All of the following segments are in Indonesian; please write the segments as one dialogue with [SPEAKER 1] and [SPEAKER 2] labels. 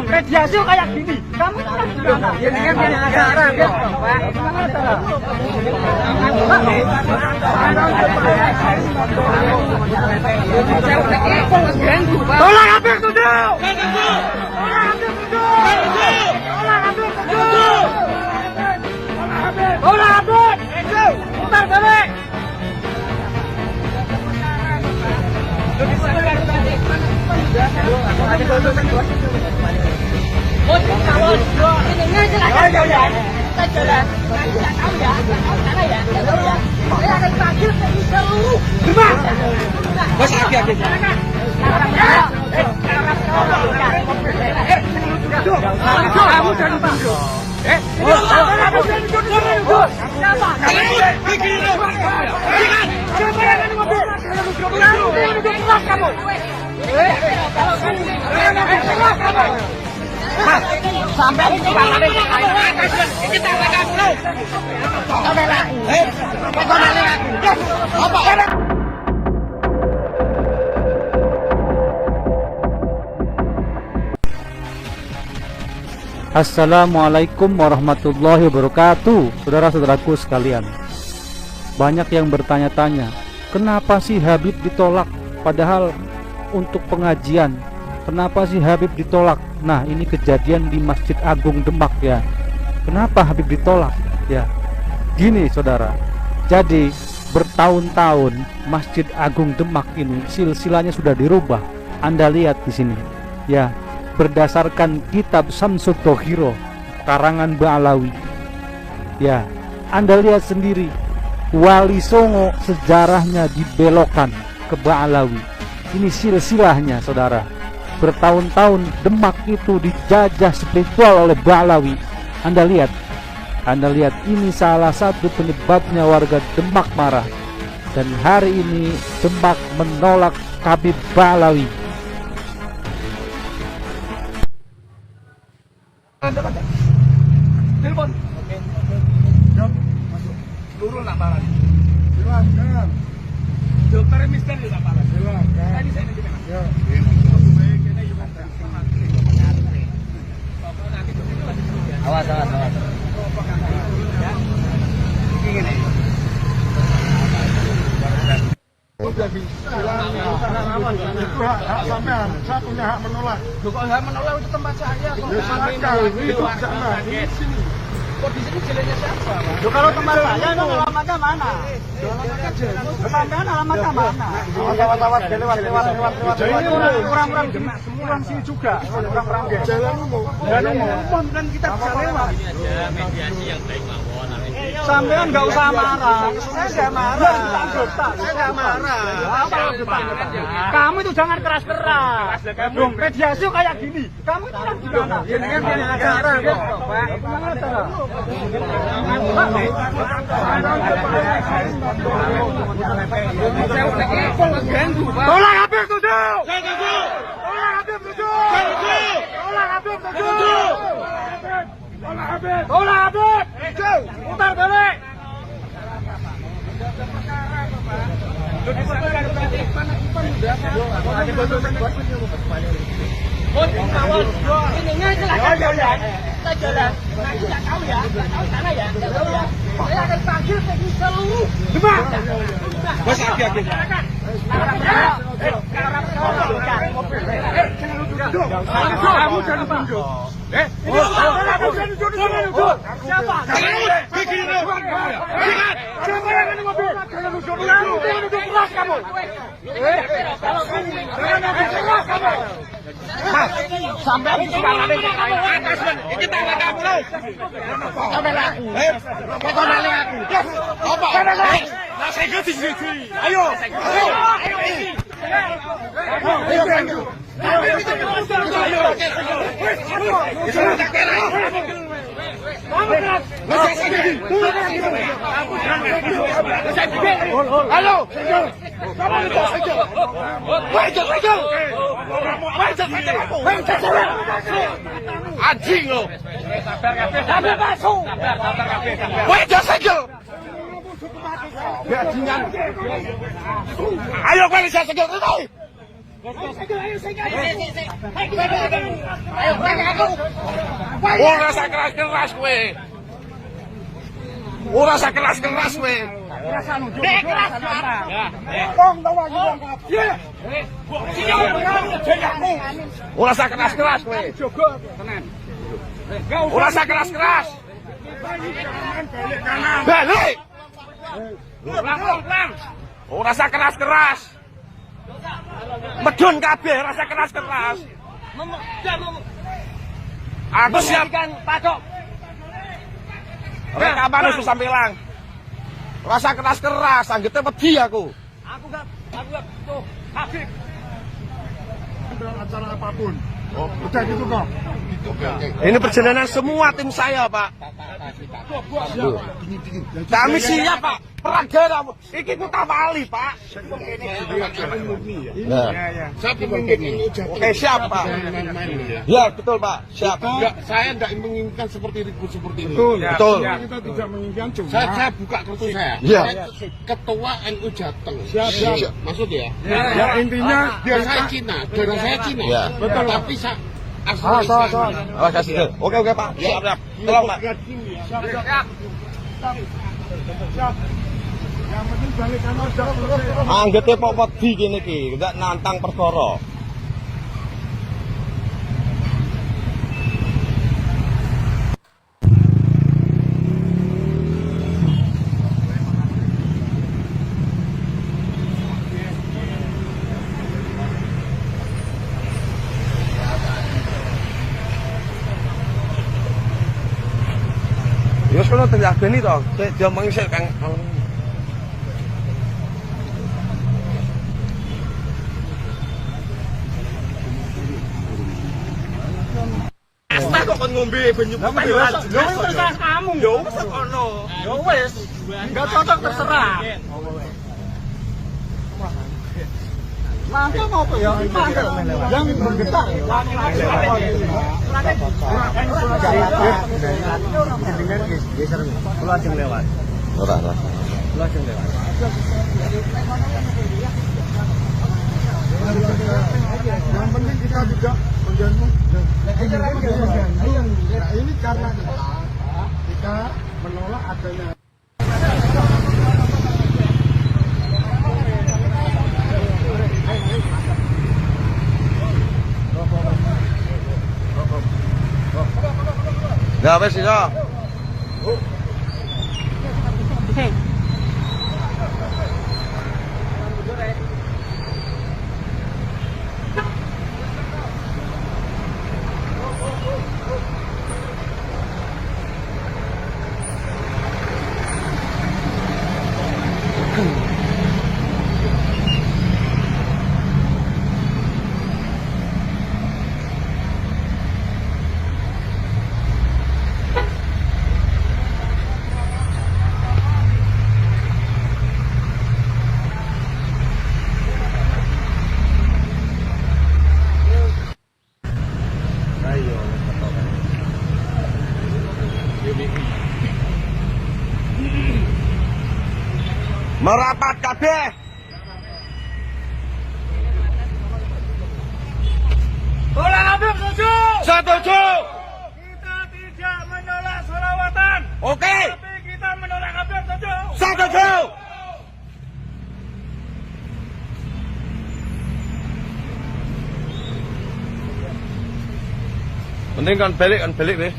[SPEAKER 1] Mediasi kayak gini, kamu itu kan gimana? Ya dengan acara, tolak Habib tujuh, tolak Habib, putar balik.
[SPEAKER 2] Assalamualaikum warahmatullahi wabarakatuh. Saudara-saudaraku sekalian, banyak yang bertanya-tanya, kenapa sih Habib ditolak? Padahal untuk pengajian, kenapa sih Habib ditolak? Nah, ini kejadian di Masjid Agung Demak ya. Kenapa Habib ditolak? Ya, gini saudara. Jadi bertahun-tahun Masjid Agung Demak ini silsilahnya sudah dirubah. Anda lihat di sini, ya. Berdasarkan kitab Syamsul Tohiro karangan Ba'alawi, ya, Anda lihat sendiri, Wali Songo sejarahnya dibelokkan ke Ba'alawi. Ini silsilahnya saudara. Bertahun-tahun Demak itu dijajah spiritual oleh Ba'alawi. Anda lihat ini salah satu penyebabnya warga Demak marah. Dan hari ini Demak menolak Habib Ba'alawi.
[SPEAKER 1] Telepon. Oke. Jom. Masuk. Turun nak parah. Silakan. Dokter Mister nak parah. Silakan. Tadi saya nanti kenal. Ya. Awas. Gini. Sudah bisa. Itu hak sampean. Saya punya hak menolak. Loh, kok hak menolak itu tempat saya kok. Ya silakan. Itu sana. Di sini. Kok di sini jalannya siapa, Pak? Loh, kalau tempat saya itu alamatnya mana? Alamatnya jelas. Sampean alamatnya mana? Lewat. Ini orang-orang Demak semua orang sini juga. Orang-orang jalan umum. Jalan umum kan kita bisa lewat.
[SPEAKER 3] Ini ada mediasi yang baik mawon.
[SPEAKER 1] Sampean nggak usah marah. Saya nggak marah. Saya nggak marah. Kamu itu jangan keras-keras. Dong, mediasi kayak gini. Kamu itu kan gimana? Ya dengan acara kok, Pak. Tolak Habib tujuh. Tolak Habib tujuh. Tolak Habib tujuh. Tolak Habib. Putar balik. Ininya silakan. Kita jalan. Tidak tahu ya. Tidak tahu sana ya. Tidak tahu ya. Saya akan panggil ke seluruh Demak. Bos hati-hati. Kamu jangan tunjuk. Siapa? Siapa yang ini mobil? Jangan keras kamu. Mas, sampai di sekarang ini atas kita lagi kamu. Sampai lagi. Sampai lagi. Apa? Nah, saya ganti sini. Ayo. Halo. Anjing lo. Sampai masuk. Wajah segel. Bajingan. Ayo balik saya segel itu. Ora sak keras-keras kowe. Ora sak keras-keras kowe. Ora sak keras-keras kowe. Ora sak keras-keras. Balik. Ora sak keras-keras. Medun kabeh, ora sak keras-keras. Aku siap kan patok. Rekaman wis sampe ilang. Rasa keras-keras, anggete wedi aku. Aku gak tuh, Habib. Acara apapun. Oh, udah gitu kok. Ini perjalanan semua tim saya, Pak. Kami siap, Pak. Peraga iki ku tawali, Pak. Saya pemimpin. Oke, siap, Pak. Ya, betul, Pak. Siap. Saya tidak menginginkan seperti ribut seperti ini. Betul. Kita tidak menginginkan cuma. Saya buka kartu saya. Iya. Ketua NU Jateng. Siap. Maksud ya? Ya, intinya saya Cina, daerah saya Cina. Betul. Tapi saya asal Islam. Oh, kasih. Oke, Pak. Siap. Tolong, Pak. Siap. Yang penting balikan aja. Anggete kok wedi kene iki, ndak nantang perkara. Ya wis kono tengah beni to, diomongi sik Kang. Asta kok kon ngombe banyu putih jelas. Yo wis terserah kamu. Yo wis ono. Yo wis. Enggak cocok terserah. Mangga apa ya? Mangga. Yang bergetar. Kula ajeng lewat. Ora. Kula ajeng lewat. Yang penting kita juga mengganggu. Ini karena kita menolak adanya. Ya wes ya. Merapat kabeh. Tolak Habib setuju. Setuju. Kita tidak menolak selawatan. Oke. Tapi kita menolak Habib setuju. Setuju. Penting kan balik deh.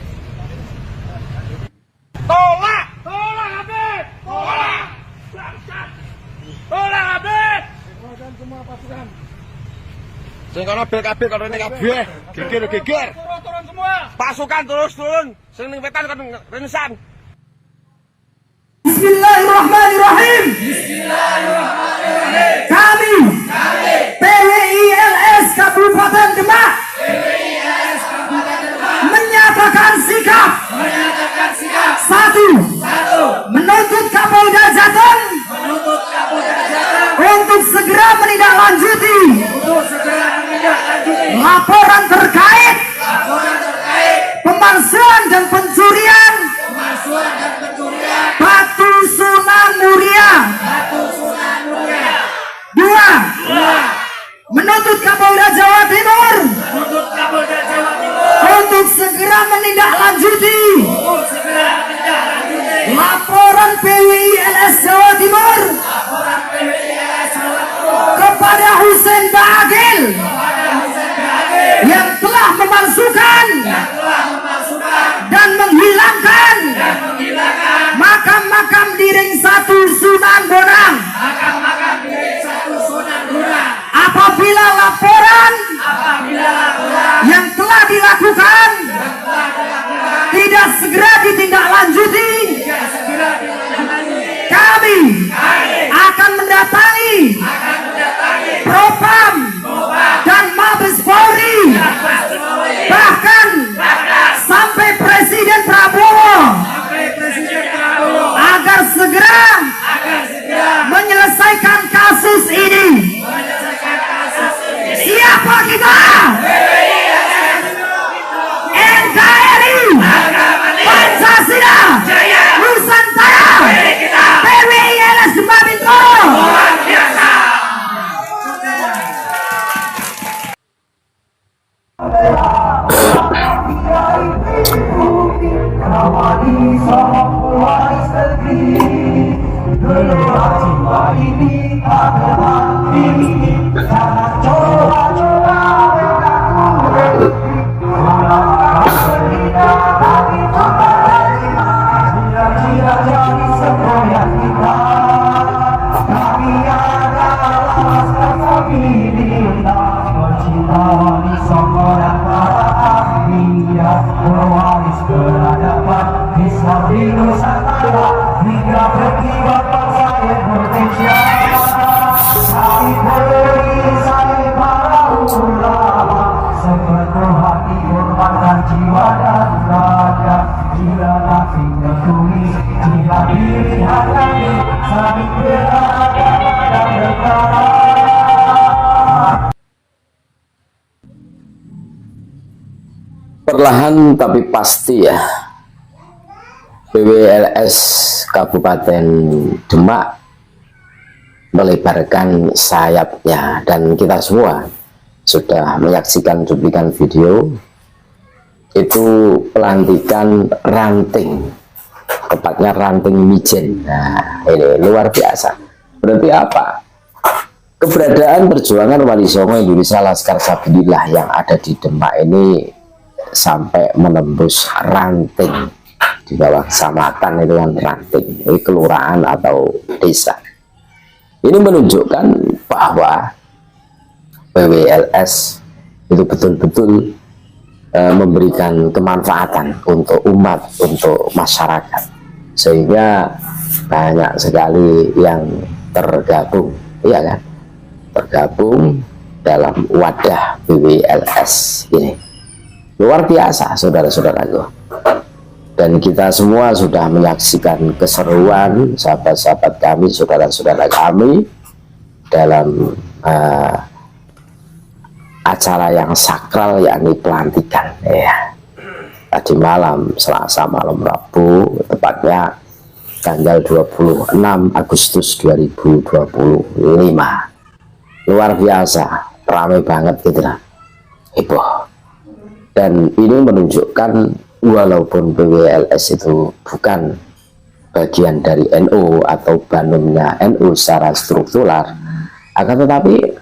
[SPEAKER 1] Tolak. Tolak Habib. Tolak. Tolak Habib. Dan semua pasukan. Sing kono bel kabeh kono rene kabeh. Geger. Turun semua. Pasukan terus turun. Sing ning wetan kono renesan.
[SPEAKER 4] Bismillahirrahmanirrahim. Kami PWILS Kabupaten Demak menyatakan sikap. Satu, menuntut Kapolda Jateng untuk segera menindaklanjuti laporan terkait pemalsuan dan pencurian Batu Sunan Muria. Dua, menuntut Kapolda menindaklanjuti laporan PWI-LS Jawa Timur kepada Husein Bagil yang telah memalsukan dan menghilangkan makam-makam di Ring 1 Sunan Bonang. Apabila laporan yang telah dilakukan tidak segera ditindaklanjuti, kami akan mendatangi Propam dan Mabes Polri, bahkan sampai Presiden Prabowo, agar segera menyelesaikan kasus ini. Siapa kita? NKRI, Pancasila, Nusantara, PWI-LS Demak Bintoro.
[SPEAKER 5] Perlahan tapi pasti ya, PWI-LS Kabupaten Demak melebarkan sayapnya, dan kita semua sudah menyaksikan cuplikan video itu pelantikan ranting, tepatnya ranting mijen. Nah, ini luar biasa. Berarti apa? Keberadaan perjuangan Wali Songo Indonesia Laskar Sabilillah yang ada di Demak ini sampai menembus ranting di bawah kecamatan, itu kan ranting, ini kelurahan atau desa. Ini menunjukkan bahwa PWI-LS itu betul-betul memberikan kemanfaatan untuk umat, untuk masyarakat, sehingga banyak sekali yang tergabung, ya kan, tergabung dalam wadah PWI-LS ini. Luar biasa, saudara-saudaraku. Dan kita semua sudah menyaksikan keseruan sahabat-sahabat kami, saudara-saudara kami dalam acara yang sakral, yakni pelantikan ya. Tadi malam, Selasa malam Rabu, tepatnya tanggal 26 Agustus 2025. Luar biasa, ramai banget gitu lah, heboh. Dan ini menunjukkan walaupun PWI-LS itu bukan bagian dari NU atau banumnya NU secara struktural, akan tetapi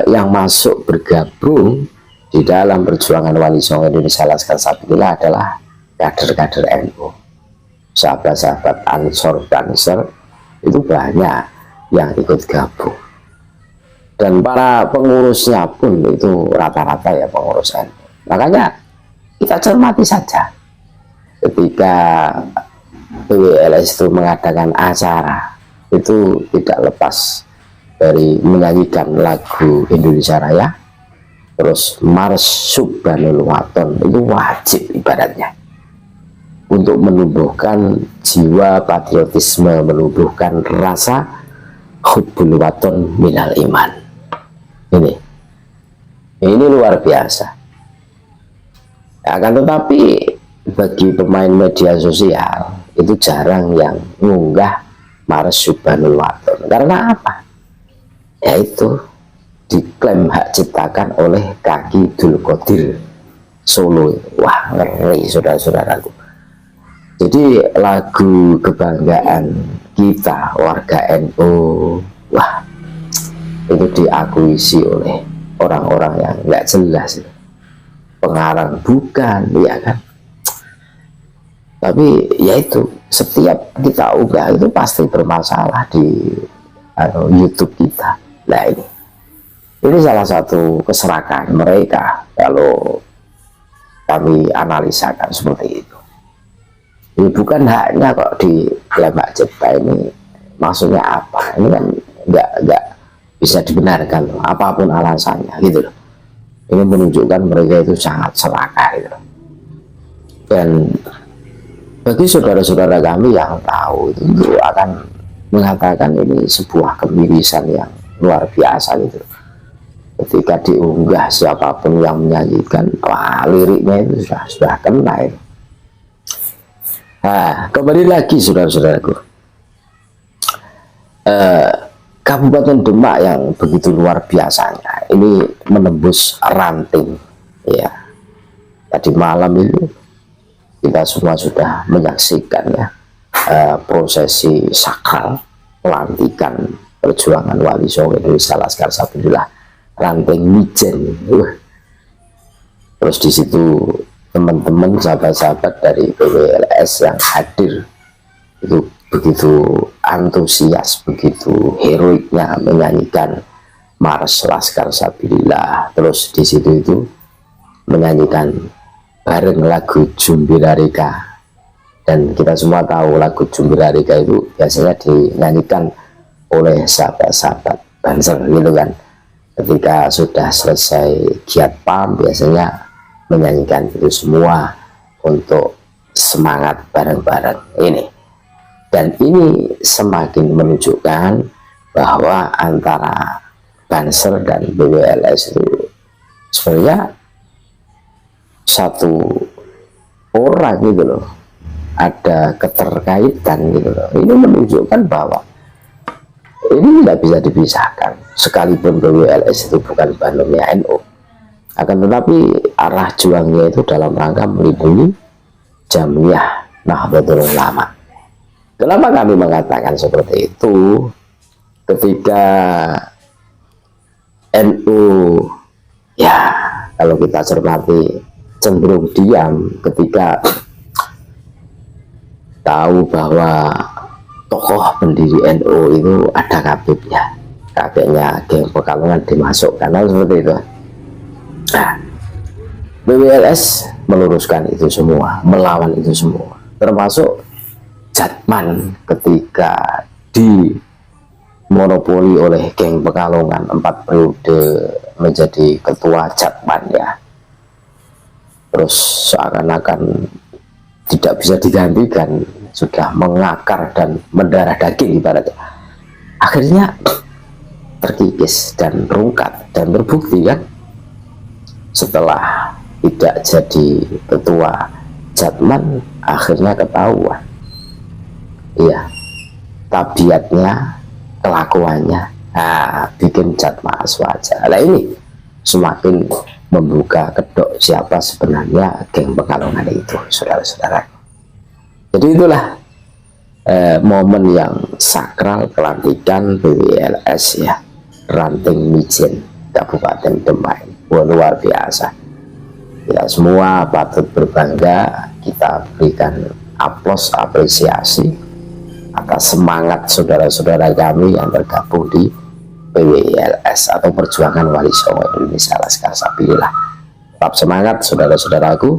[SPEAKER 5] yang masuk bergabung di dalam perjuangan Wali Songo Indonesia Laskar Sabilillah adalah kader-kader NU, sahabat-sahabat Ansor Banser, itu banyak yang ikut gabung. Dan para pengurusnya pun itu rata-rata ya pengurus NU. Makanya kita cermati saja ketika PWI-LS itu mengadakan acara, itu tidak lepas dari menyanyikan lagu Indonesia Raya, terus Mars Subhanul Waton, itu wajib ibaratnya untuk menumbuhkan jiwa patriotisme, menumbuhkan rasa hubbul waton minal iman. Ini luar biasa. Akan tetapi bagi pemain media sosial itu jarang yang mengunggah Mars Subhanul Waton. Karena apa? Yaitu diklaim hak ciptakan oleh Kaki Dul Qadir Solo. Wah, ngeri saudara-saudaraku. Jadi lagu kebanggaan kita warga NU, wah, itu diakuisi oleh orang-orang yang nggak jelas, pengarang bukan, ya kan? Tapi ya itu, setiap kita unggah itu pasti bermasalah di YouTube kita. Nah ini salah satu keserakahan mereka kalau kami analisakan seperti itu. Ini bukan haknya kok di Lembak Cipta ini, maksudnya apa? Ini kan nggak bisa dibenarkan loh, apapun alasannya gitu loh. Ini menunjukkan mereka itu sangat serakah gitu loh. Dan bagi saudara-saudara kami yang tahu itu akan mengatakan ini sebuah kemirisan yang luar biasa gitu. Ketika diunggah siapapun yang menyanyikan, wah, liriknya itu sudah kena itu. Nah, kembali lagi saudara-saudaraku, Kabupaten Demak yang begitu luar biasanya ini menembus ranting, ya. Tadi malam itu kita semua sudah menyaksikan ya, prosesi sakral pelantikan perjuangan Wali Songo Indonesia Laskar Sabinillah Ranting Mijen. Terus di situ teman-teman sahabat-sahabat dari PWLS yang hadir itu begitu antusias, begitu heroiknya menyanyikan Mars Laskar Sabinillah. Terus di situ itu menyanyikan bareng lagu Jumbirarika, dan kita semua tahu lagu Jumbirarika itu biasanya dinyanyikan oleh sahabat-sahabat Banser gitu kan. Ketika sudah selesai giat PAM biasanya menyanyikan itu semua untuk semangat bareng-bareng ini. Dan ini semakin menunjukkan bahwa antara Banser dan BWLS itu sebenarnya satu orang gitu loh, ada keterkaitan gitu loh. Ini menunjukkan bahwa ini tidak bisa dipisahkan, sekalipun BWLS itu bukan bandungnya NU, akan tetapi arah juangnya itu dalam rangka melindungi Jamiyah Nahdlatul Ulama. Kenapa kami mengatakan seperti itu? Ketika NU, ya kalau kita cermati, cenderung diam ketika tahu bahwa tokoh pendiri NU itu ada kabibnya, kakeknya geng Pekalongan dimasukkan, seperti itu. Nah, BWLS meluruskan itu semua, melawan itu semua, termasuk Jatman ketika dimonopoli oleh geng Pekalongan 4 periode menjadi ketua Jatman ya. Terus seakan-akan tidak bisa digantikan, sudah mengakar dan mendarah daging ibaratnya. Akhirnya terkikis dan rungkat dan terbukti kan, setelah tidak jadi ketua Jatman akhirnya ketahuan, iya, tabiatnya, kelakuannya, bikin Jatma Aswaja. Nah ini semakin membuka kedok siapa sebenarnya geng Pekalongan itu, saudara-saudara. Jadi itulah momen yang sakral pelantikan BWLS ya, Ranting Mijen Kabupaten Demak. Luar biasa. Kita semua patut berbangga, kita berikan aplaus apresiasi atas semangat saudara-saudara kami yang tergabung di PWLS atau Perjuangan Wali Songo Indonesia Laskar Sabinillah. Tetap semangat saudara-saudaraku,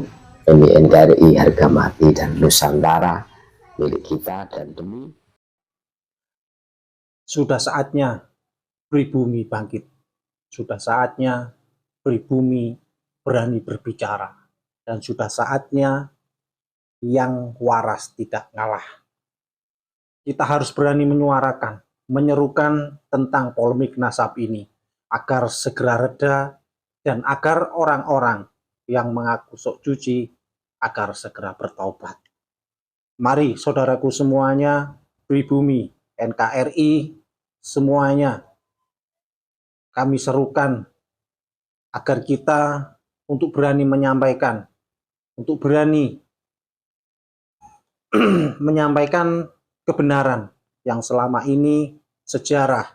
[SPEAKER 5] demi NKRI harga mati dan Nusantara milik kita, dan demi
[SPEAKER 6] sudah saatnya pribumi bangkit. Sudah saatnya pribumi berani berbicara, dan sudah saatnya yang waras tidak ngalah. Kita harus berani menyuarakan, menyerukan tentang polemik nasab ini agar segera reda, dan agar orang-orang yang mengaku sok suci agar segera bertaubat. Mari saudaraku semuanya, pribumi, NKRI semuanya, kami serukan agar kita untuk berani menyampaikan, untuk berani menyampaikan kebenaran yang selama ini sejarah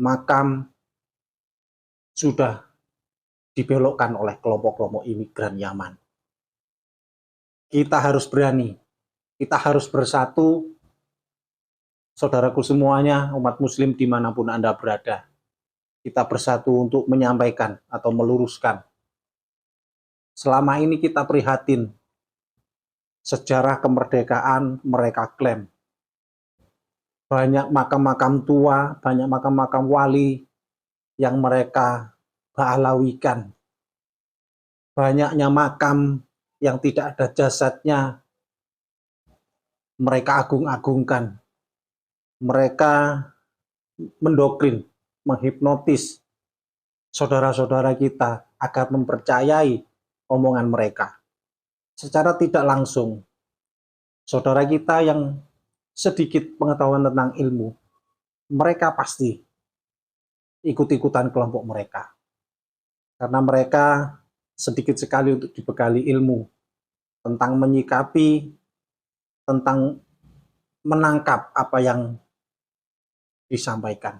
[SPEAKER 6] makam sudah dibelokkan oleh kelompok-kelompok imigran Yaman. Kita harus berani, kita harus bersatu, saudaraku semuanya, umat muslim dimanapun Anda berada. Kita bersatu untuk menyampaikan atau meluruskan. Selama ini kita prihatin sejarah kemerdekaan mereka klaim. Banyak makam-makam tua, banyak makam-makam wali yang mereka ba'alawikan. Banyaknya makam yang tidak ada jasadnya mereka agung-agungkan. Mereka mendoktrin, menghipnotis saudara-saudara kita agar mempercayai omongan mereka. Secara tidak langsung, saudara kita yang sedikit pengetahuan tentang ilmu, mereka pasti ikut-ikutan kelompok mereka. Karena mereka sedikit sekali untuk dibekali ilmu tentang menyikapi, tentang menangkap apa yang disampaikan.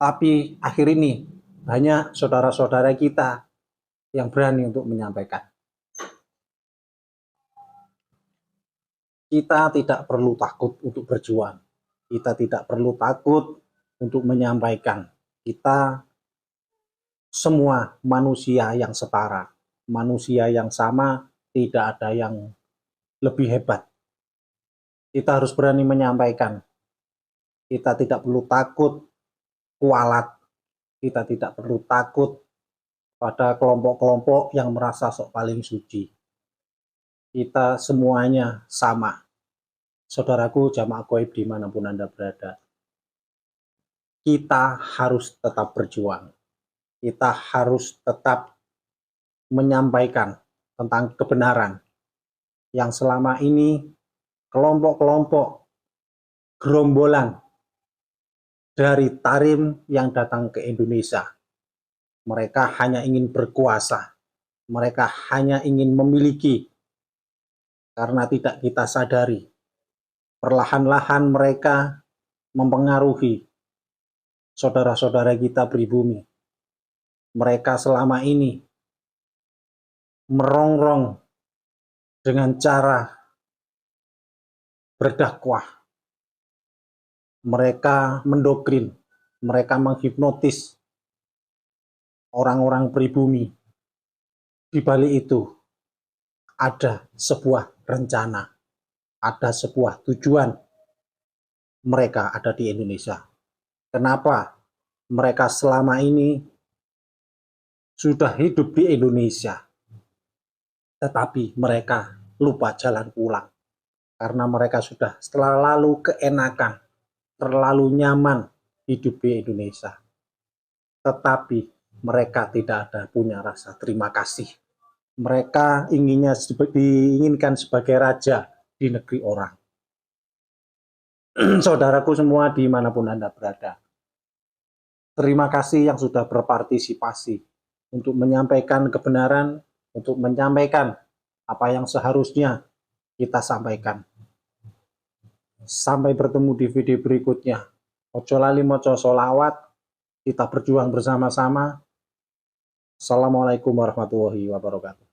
[SPEAKER 6] Tapi akhir ini banyak saudara-saudara kita yang berani untuk menyampaikan. Kita tidak perlu takut untuk berjuang. Kita tidak perlu takut untuk menyampaikan. Kita semua manusia yang setara, manusia yang sama, tidak ada yang lebih hebat. Kita harus berani menyampaikan. Kita tidak perlu takut kualat. Kita tidak perlu takut pada kelompok-kelompok yang merasa sok paling suci. Kita semuanya sama. Saudaraku jamaah gaib dimanapun Anda berada. Kita harus tetap berjuang. Kita harus tetap menyampaikan tentang kebenaran yang selama ini kelompok-kelompok gerombolan dari Tarim yang datang ke Indonesia. Mereka hanya ingin berkuasa. Mereka hanya ingin memiliki. Karena tidak kita sadari, perlahan-lahan mereka mempengaruhi saudara-saudara kita pribumi. Mereka selama ini merongrong dengan cara berdakwah. Mereka mendoktrin, mereka menghipnotis orang-orang pribumi. Di balik itu ada sebuah rencana, ada sebuah tujuan mereka ada di Indonesia. Kenapa mereka selama ini sudah hidup di Indonesia, tetapi mereka lupa jalan pulang karena mereka sudah terlalu keenakan, terlalu nyaman hidup di Indonesia. Tetapi mereka tidak ada punya rasa terima kasih. Mereka diinginkan sebagai raja di negeri orang. Saudaraku semua dimanapun Anda berada, terima kasih yang sudah berpartisipasi untuk menyampaikan kebenaran, untuk menyampaikan apa yang seharusnya kita sampaikan. Sampai bertemu di video berikutnya. Ojo lali moco sholawat, kita berjuang bersama-sama. Assalamualaikum warahmatullahi wabarakatuh.